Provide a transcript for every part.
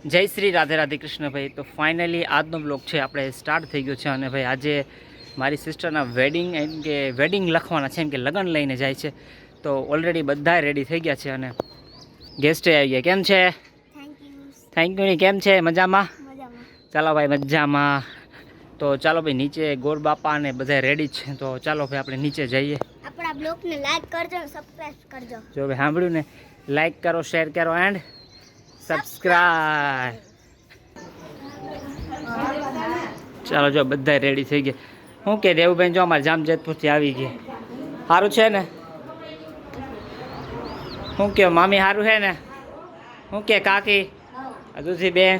જય શ્રી રાધે રાધે કૃષ્ણ ભાઈ. તો ફાઇનલી આજનો બ્લોગ છે આપણે સ્ટાર્ટ થઈ ગયો છે. અને ભાઈ આજે મારી સિસ્ટરના વેડિંગ એમ કે વેડિંગ લખવાના છે, એમ કે લગ્ન લઈને જાય છે. તો ઓલરેડી બધા રેડી થઈ ગયા છે અને ગેસ્ટે આવી ગયા. કેમ છે? Thank you. કેમ છે? મજામાં? ચાલો ભાઈ મજામાં. તો ચાલો ભાઈ નીચે ગોર બાપા અને બધા રેડી છે. તો ચાલો ભાઈ આપણે નીચે જઈએ. આપણા બ્લોગને લાઈક કરજો, સબસ્ક્રાઇબ કરજો. જો ભાઈ સાંભળ્યું ને, લાઈક કરો, શેર કરો એન્ડ સબસ્ક્રાઇબ. ચાલો જો બધા રેડી થઈ ગયા. શું કે દેવુબેન જો અમારે જામજેતપુરથી આવી ગયા. સારું છે ને? શું કે મામી સારું છે ને? શું કે કાકી હજુથી બેન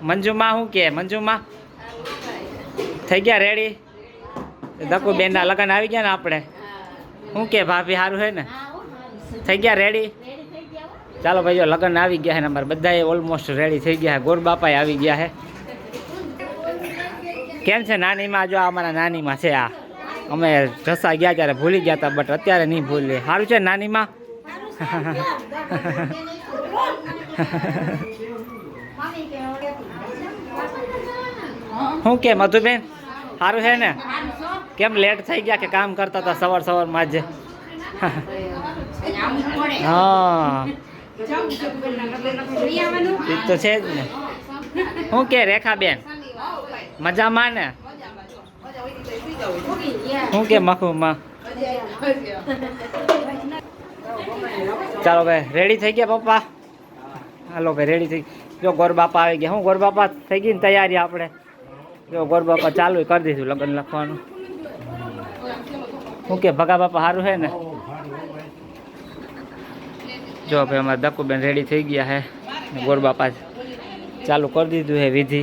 મંજુમાં શું કે મંજુમાં થઈ ગયા રેડી? દકુબેનના લગ્ન આવી ગયા ને આપણે. શું કે ભાભી સારું છે ને? થઈ ગયા રેડી? ચાલો ભાઈ જો લગ્ન આવી ગયા છે ને અમારે બધાએ ઓલમોસ્ટ રેડી થઈ ગયા છે. ગોર બાપાએ આવી ગયા છે. કેમ છે નાનીમાં? જો અમારા નાનીમાં છે. આ અમે ઢસા ગયા ત્યારે ભૂલી ગયા હતા, બટ અત્યારે નહીં ભૂલીએ. સારું છે નાનીમાં? શું કે મધુબેન સારું છે ને? કેમ લેટ થઈ ગયા કે કામ કરતા હતા સવારમાં જ? હા એ તો છે જ ને. શું કે રેખાબેન મજામાં ને? શું કે મખુમાં? ચાલો ભાઈ રેડી થઈ ગયા પપ્પા? હાલો ભાઈ રેડી થઈ. જો ગોર બાપા આવી ગયા. શું ગોર બાપા થઈ ગઈ ને તૈયારી આપણે? જો ગોર બાપા ચાલુ કરી દીધું લગ્ન લખવાનું. શું કે ભગા બાપા સારું છે ને? જો ભાઈ અમારા દકુબેન રેડી થઈ ગયા છે. ગોર બાપા ચાલુ કરી દીધું છે વિધિ.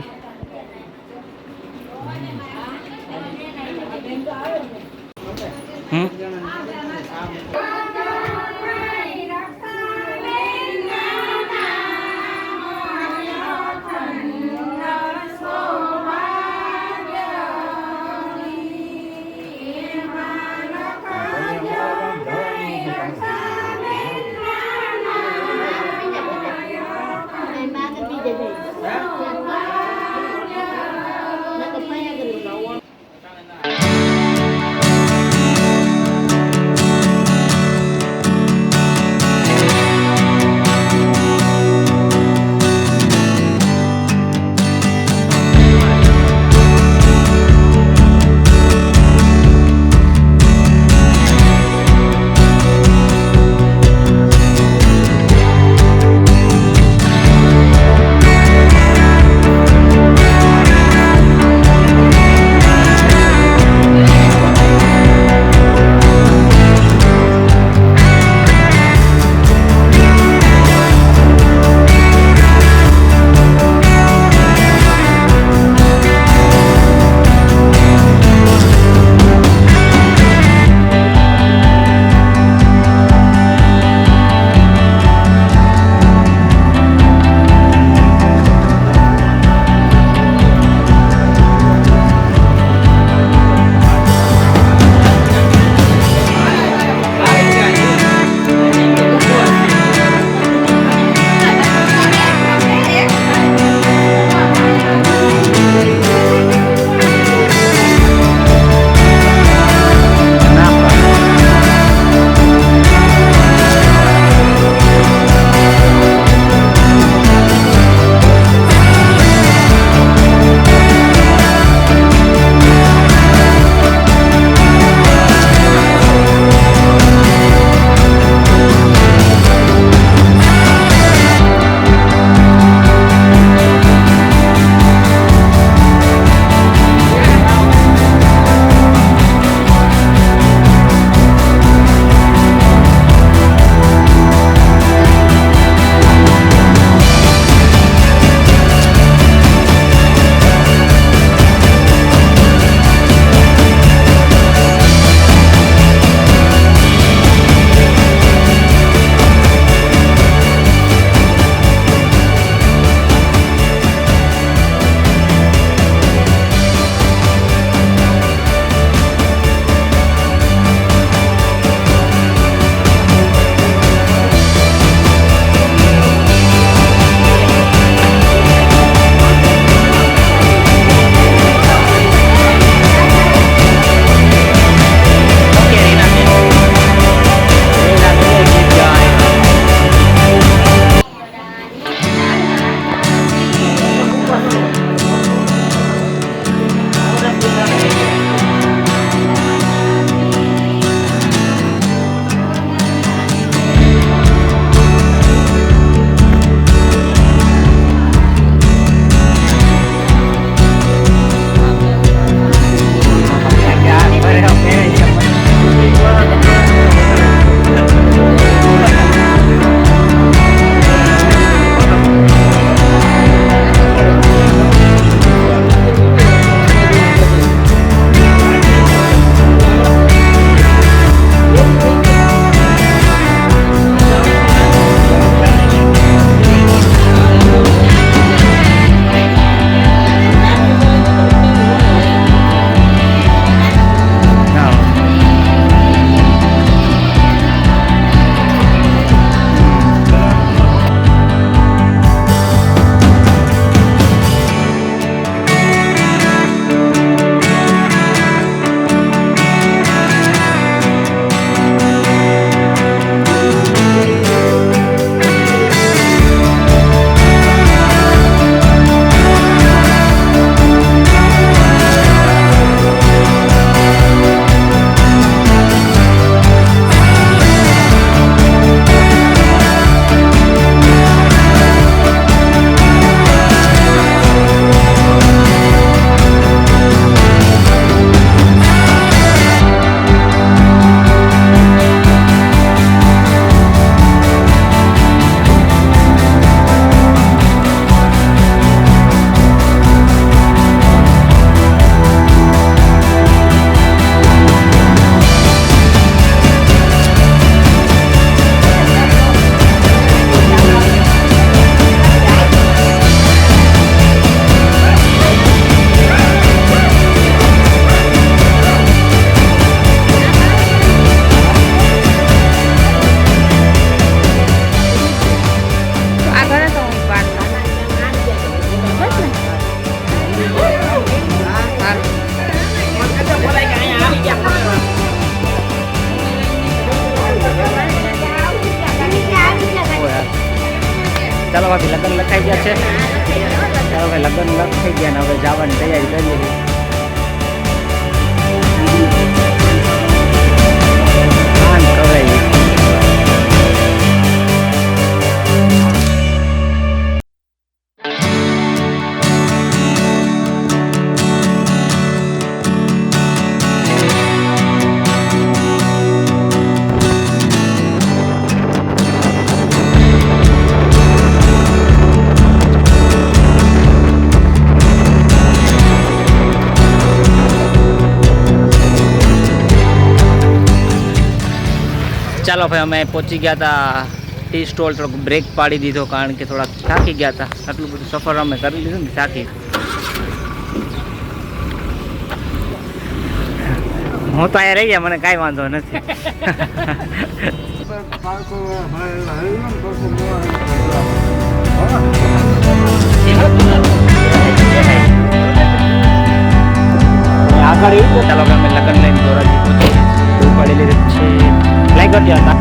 હવે લગ્ન થઈ ગયા ને હવે જવાની તૈયારી કરીએ છીએ. કાન કરાઈ ગયું. ચાલો ભાઈ અમે પહોંચી ગયા હતા ટી સ્ટોલ. થોડોક બ્રેક પાડી દીધો કારણ કે થોડાક થાકી ગયા હતા. આટલું બધું સફર અમે કરી લીધું ને થાકી. હું તો અહીંયા રહી ગયા, મને કાંઈ વાંધો નથી. આગળ એ ચાલો અમે લગ્ન લઈને ધોરાજી પહોંચી પાડી લીધું છે. લાઈક કરજો હતા.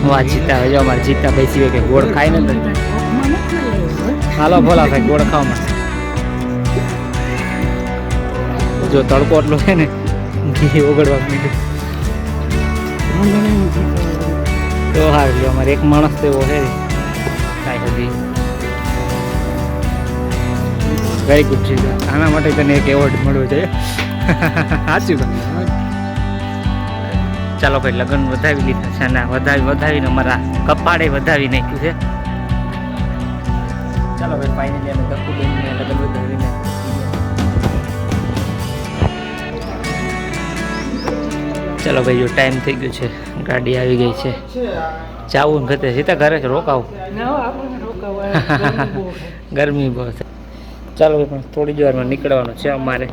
વાહ જીતા હવે જો અમારે જીતા બેસી હોય કે ગોળ ખાઈ ને તો હાલો ભોલા ભાઈ ગોળ ખાવા મળશે. જો તડકો એટલો છે ને ઘી ઓગળવા માંડ્યું તો હાર લ્યો. અમારે એક માણસ તો એવો છે કાંઈ હજી. વેરી ગુડ છે. આના માટે તને એક એવોર્ડ મળવો જોઈએ. સાચું. ચાલો ભાઈ લગ્ન વધાવી લીધા છે ને વધાવીને અમારા કપાળે વધાવી નાખ્યું છે. ચાલો ભાઈ ફાઇનલી અમે દખુબેનને લગ્ન વધાવીને ચાલો ભાઈ જો ટાઈમ થઈ ગયો છે, ગાડી આવી ગઈ છે. જાવું ને ઘરે સીધા ઘરે જ રોકાવું. ગરમી બહુ છે. ચાલો ભાઈ પણ થોડી જ વારમાં નીકળવાનું છે અમારે.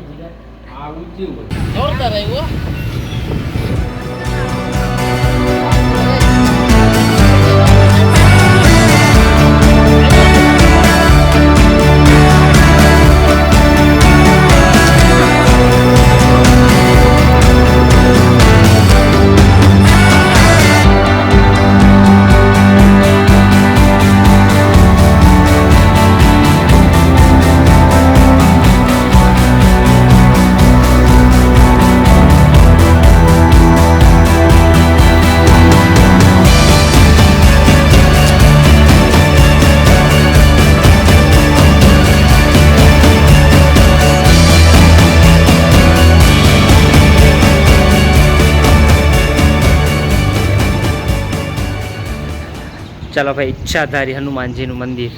ચાલો ભાઈ, ઈચ્છાધારી હનુમાનજીનું મંદિર.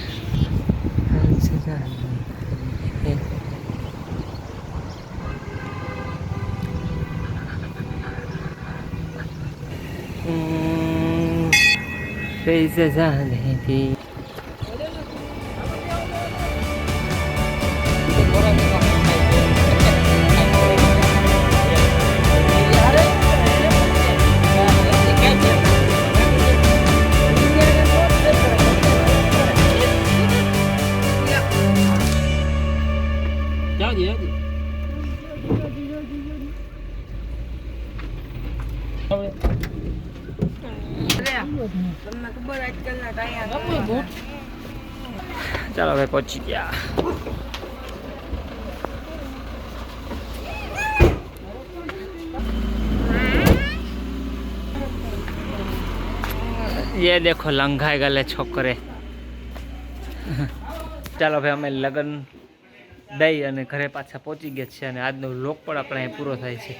ચાલો ભાઈ, પહોંચી ગયા. ये देखो लंघाई गले छोकरे. ચાલો ભાઈ, અમે લગ્ન દઈ અને ઘરે પાછા પહોંચી ગયા છે અને આજનો વ્લોગ પણ આપણે અહીં પૂરો થાય છે.